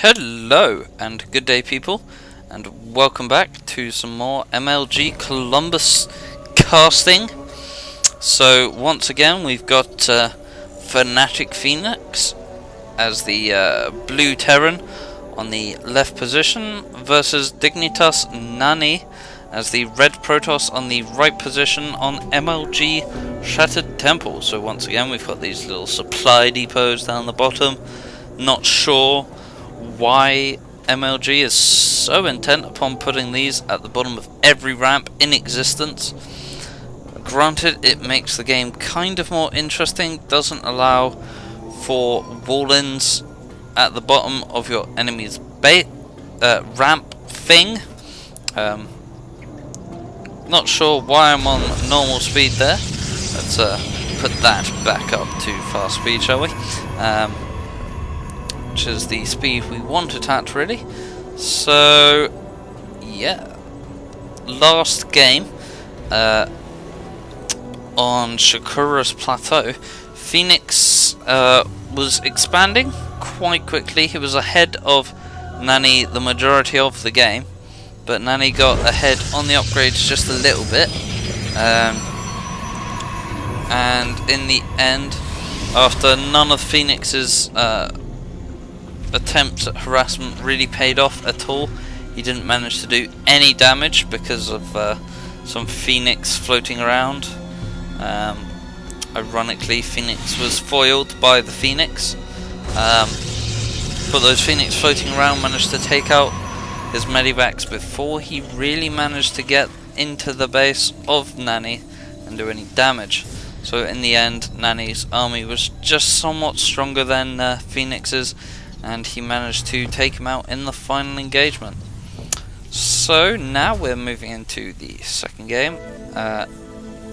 Hello and good day people, and welcome back to some more MLG Columbus casting. So once again we've got Fenix as the blue Terran on the left position versus Dignitas Nani as the red Protoss on the right position on MLG Shattered Temple. So once again we've got these little supply depots down the bottom. Not sure why MLG is so intent upon putting these at the bottom of every ramp in existence. Granted, it makes the game kind of more interesting, doesn't allow for wall-ins at the bottom of your enemy's ramp thing. Not sure why I'm on normal speed there. Let's put that back up to fast speed, shall we? Which is the speed we want it at, really. So yeah, last game on Shakura's plateau, Fenix was expanding quite quickly. He was ahead of Nani the majority of the game, but Nani got ahead on the upgrades just a little bit, and in the end, after none of Fenix's attempts at harassment really paid off at all, he didn't manage to do any damage because of some Fenix floating around. Ironically, Fenix was foiled by the Fenix, but those Fenix floating around managed to take out his medivacs before he really managed to get into the base of Nani and do any damage. So in the end, Nani's army was just somewhat stronger than Fenix's, and he managed to take him out in the final engagement. So now we're moving into the second game.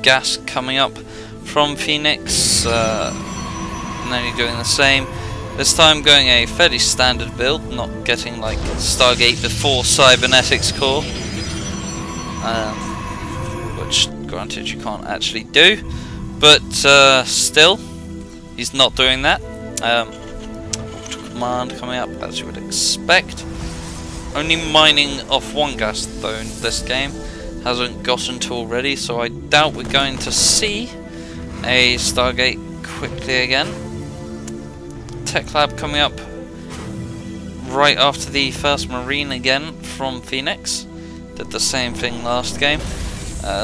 Gas coming up from Fenix, Nani doing the same. This time going a fairly standard build, not getting like Stargate before Cybernetics Core, which granted you can't actually do, but still, he's not doing that. Command coming up as you would expect. Only mining off one gas though in this game, hasn't gotten to already, so I doubt we're going to see a Stargate quickly again. Tech Lab coming up right after the first Marine again from Fenix. Did the same thing last game,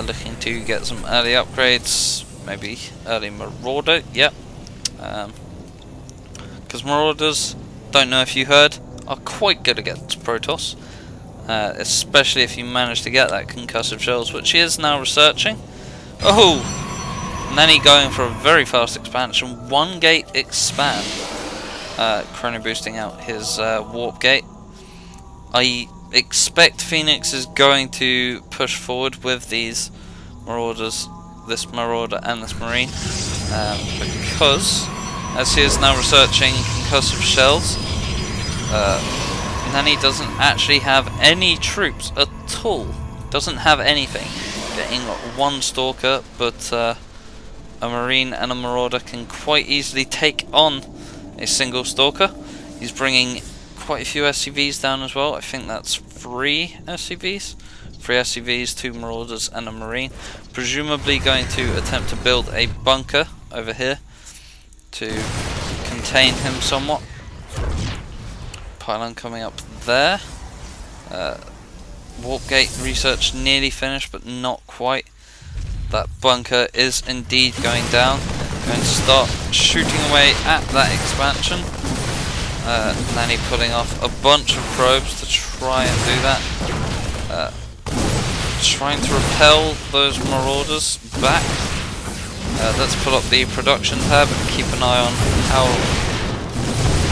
looking to get some early upgrades, maybe early Marauder, yep. Because Marauders, don't know if you heard, are quite good against Protoss, especially if you manage to get that concussive shells, which he is now researching. Oh! Nani going for a very fast expansion, one gate expand, chrono boosting out his warp gate. I expect Fenix is going to push forward with these Marauders, this Marauder and this Marine, because as he is now researching concussive shells, Nani doesn't actually have any troops at all. Doesn't have anything. Getting one Stalker, but a Marine and a Marauder can quite easily take on a single Stalker. He's bringing quite a few SCVs down as well. I think that's 3 SCVs. 3 SCVs, 2 Marauders and a Marine. Presumably going to attempt to build a bunker over here to contain him somewhat. Pylon coming up there. Warp gate research nearly finished, but not quite. That bunker is indeed going down. Going to start shooting away at that expansion. Nani pulling off a bunch of probes to try and do that. Trying to repel those Marauders back. Let's pull up the production tab and keep an eye on how.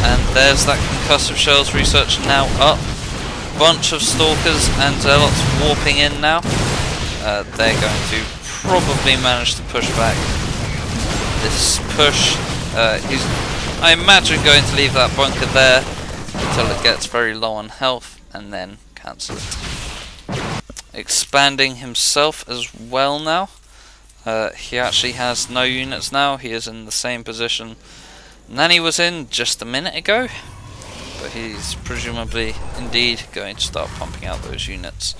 And there's that concussive shells research now up. Bunch of Stalkers and Zealots warping in now. They're going to probably manage to push back this push. He's, I imagine, going to leave that bunker there until it gets very low on health and then cancel it. Expanding himself as well now. He actually has no units now. He is in the same position Nani was in just a minute ago. but he's presumably indeed going to start pumping out those units,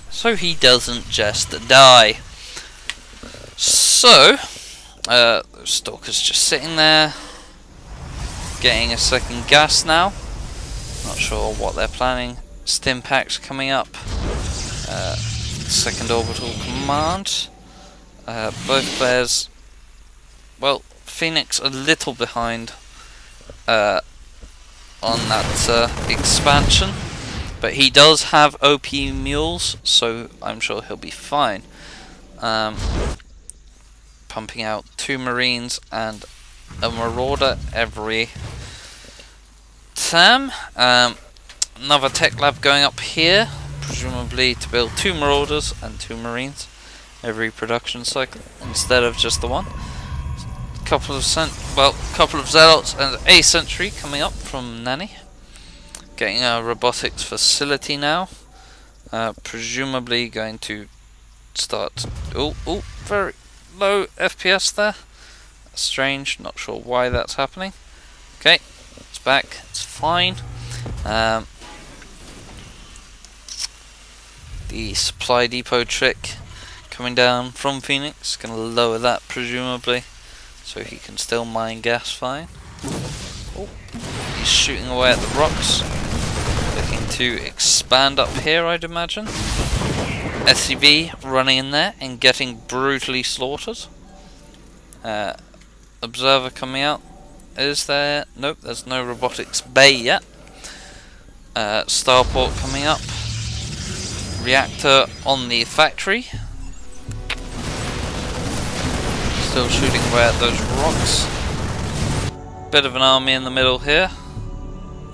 so he doesn't just die. So, those stalkers just sitting there, getting a second gas now. Not sure what they're planning. Stim packs coming up. Second orbital command. Both players, well, Fenix a little behind on that expansion, but he does have OP mules, so I'm sure he'll be fine. Pumping out 2 marines and a marauder every term. Another tech lab going up here, presumably to build 2 marauders and 2 marines every production cycle instead of just the one. Couple of zealots and a sentry coming up from Nani. Getting a robotics facility now. Presumably going to start. Oh, very low FPS there. That's strange. Not sure why that's happening. Okay, it's back. It's fine. The supply depot trick coming down from Fenix. Going to lower that presumably, so he can still mine gas fine. Oh, he's shooting away at the rocks. Looking to expand up here, I'd imagine. SCV running in there and getting brutally slaughtered. Observer coming out. Is there? Nope, there's no robotics bay yet. Starport coming up. Reactor on the factory. Still shooting away at those rocks. Bit of an army in the middle here.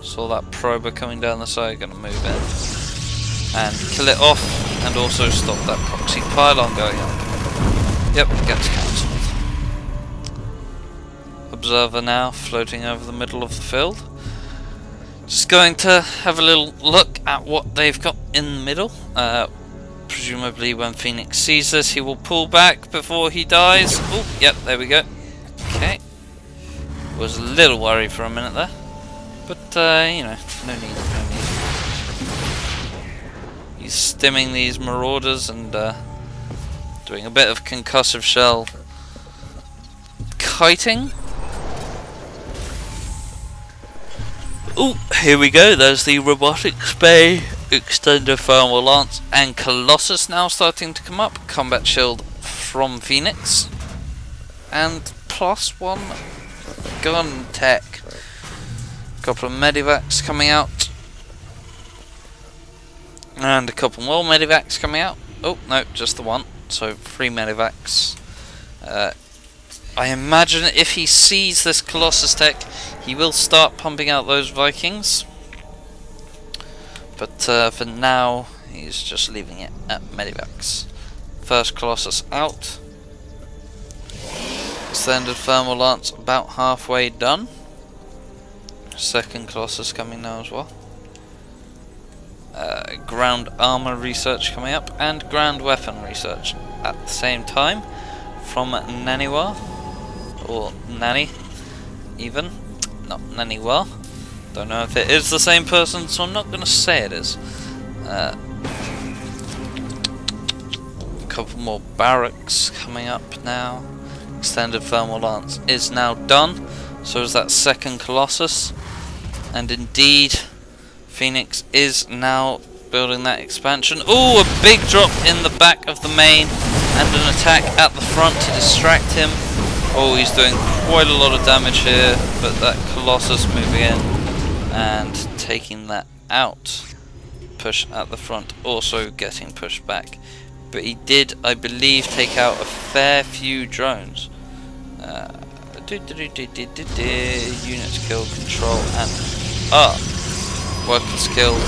Saw that prober coming down the side, gonna move in and kill it off, and also stop that proxy pylon going up. Yep, gets cancelled. Observer now floating over the middle of the field. Just going to have a little look at what they've got in the middle. Presumably when Fenix sees this, he will pull back before he dies. Oh, yep, there we go. Okay. Was a little worried for a minute there. But, you know, no need. He's stimming these marauders and doing a bit of concussive shell kiting. Oh, here we go. There's the robotics bay, extender thermal lance, and Colossus now starting to come up. Combat shield from Fenix, and +1 gun tech. Couple of medivacs coming out, and a couple more medivacs coming out. Oh no, just the one. So 3 medivacs. I imagine if he sees this Colossus tech, he will start pumping out those Vikings. But for now, he's just leaving it at medivacs. First Colossus out. Extended thermal lance about halfway done. Second Colossus coming now as well. Ground armor research coming up, and ground weapon research at the same time from Naniwa, or Nani even, not Naniwa. Don't know if it is the same person, so I'm not going to say it is. A couple more barracks coming up now. Extended thermal lance is now done, so is that second Colossus. And indeed, Fenix is now building that expansion. Oh, a big drop in the back of the main, and an attack at the front to distract him. Oh, he's doing quite a lot of damage here, but that Colossus moving in and taking that out. Push at the front, also getting pushed back. But he did, I believe, take out a fair few drones. Units killed, control, and workers killed.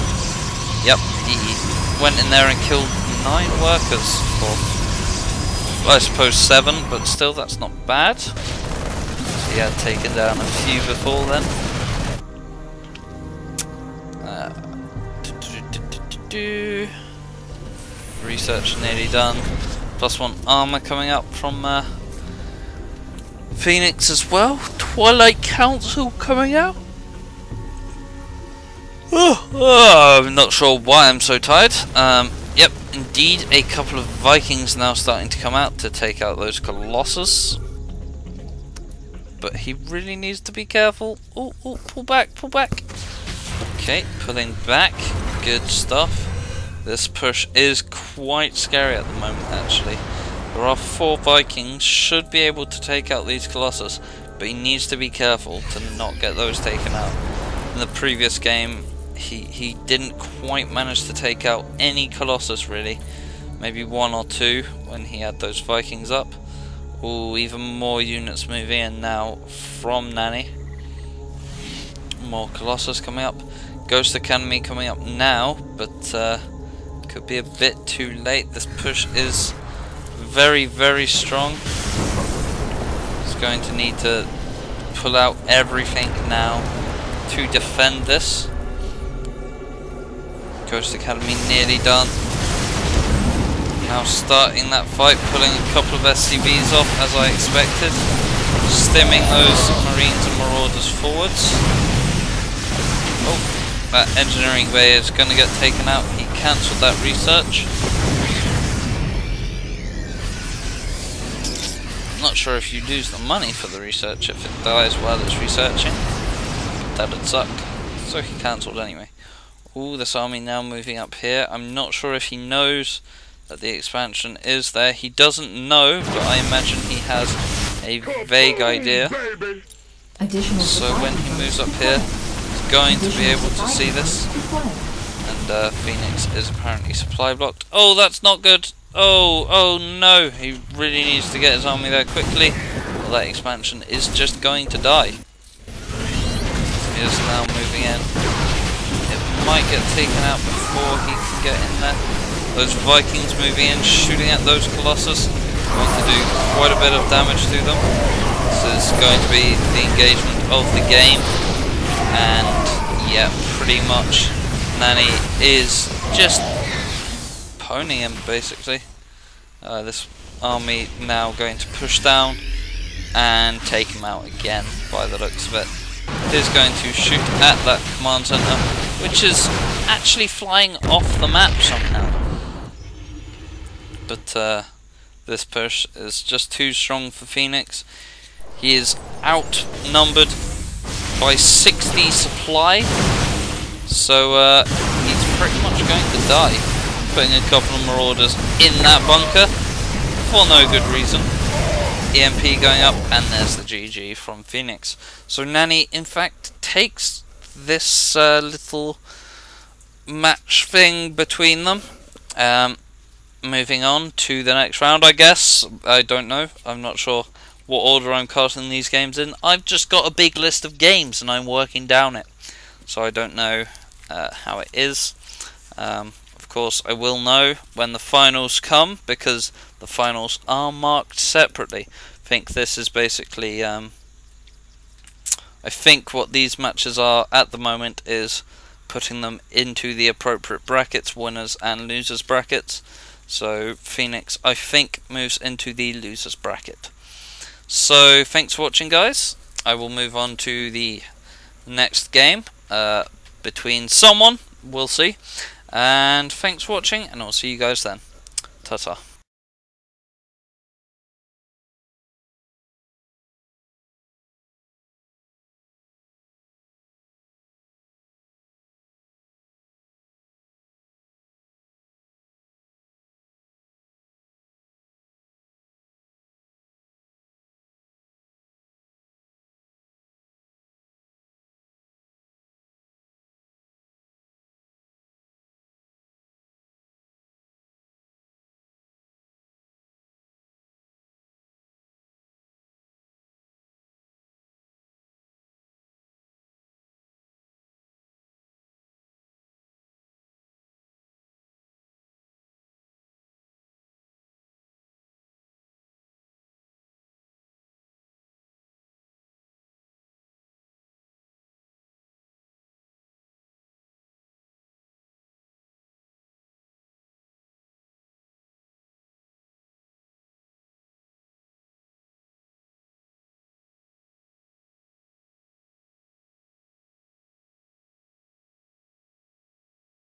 Yep, he went in there and killed 9 workers, or I suppose 7, but still that's not bad. So he had taken down a few before then. Research nearly done. +1 armor coming up from Fenix as well. Twilight Council coming out. I'm not sure why I'm so tired. Yep, indeed, a couple of Vikings now starting to come out to take out those Colossus. But he really needs to be careful. Oh, pull back, pull back. Okay, pulling back. Good stuff. This push is quite scary at the moment, actually. There are 4 Vikings, should be able to take out these Colossus, but he needs to be careful to not get those taken out. In the previous game, he didn't quite manage to take out any Colossus, really. Maybe 1 or 2 when he had those Vikings up. Oh, even more units moving in now from Nani. More Colossus coming up. Ghost Academy coming up now, but could be a bit too late. This push is very, very strong. He's going to need to pull out everything now to defend this. Ghost Academy nearly done. Now starting that fight, pulling a couple of SCVs off as I expected. Stimming those Marines and Marauders forwards. Oh, that engineering bay is going to get taken out. He cancelled that research. I'm not sure if you lose the money for the research if it dies while it's researching. That would suck. So he cancelled anyway. Oh, this army now moving up here. I'm not sure if he knows that the expansion is there. He doesn't know, but I imagine he has a vague idea. So when he moves up here, he's going to be able to see this. And Fenix is apparently supply blocked. Oh, that's not good. Oh no. He really needs to get his army there quickly. Well, that expansion is just going to die. He is now moving in. It might get taken out before he can get in there. Those Vikings moving in, shooting at those Colossus, going to do quite a bit of damage to them. This is going to be the engagement of the game, and yeah, pretty much Nani is just pwning him basically. This army now going to push down and take him out again by the looks of it. Is going to shoot at that command center, which is actually flying off the map somehow. But this push is just too strong for Fenix. He is outnumbered by 60 supply, so he's pretty much going to die. Putting a couple of Marauders in that bunker for no good reason. EMP going up, and there's the GG from Fenix. So Nani, in fact, takes this little match thing between them. Moving on to the next round, I guess. I don't know. I'm not sure what order I'm casting these games in. I've just got a big list of games, and I'm working down it. So I don't know how it is. Of course, I will know when the finals come, because the finals are marked separately. I think this is basically... I think what these matches are at the moment is putting them into the appropriate brackets, winners and losers brackets. So Fenix, I think, moves into the losers bracket. So thanks for watching, guys. I will move on to the next game between someone, we'll see. And thanks for watching, and I'll see you guys then. Ta-ta.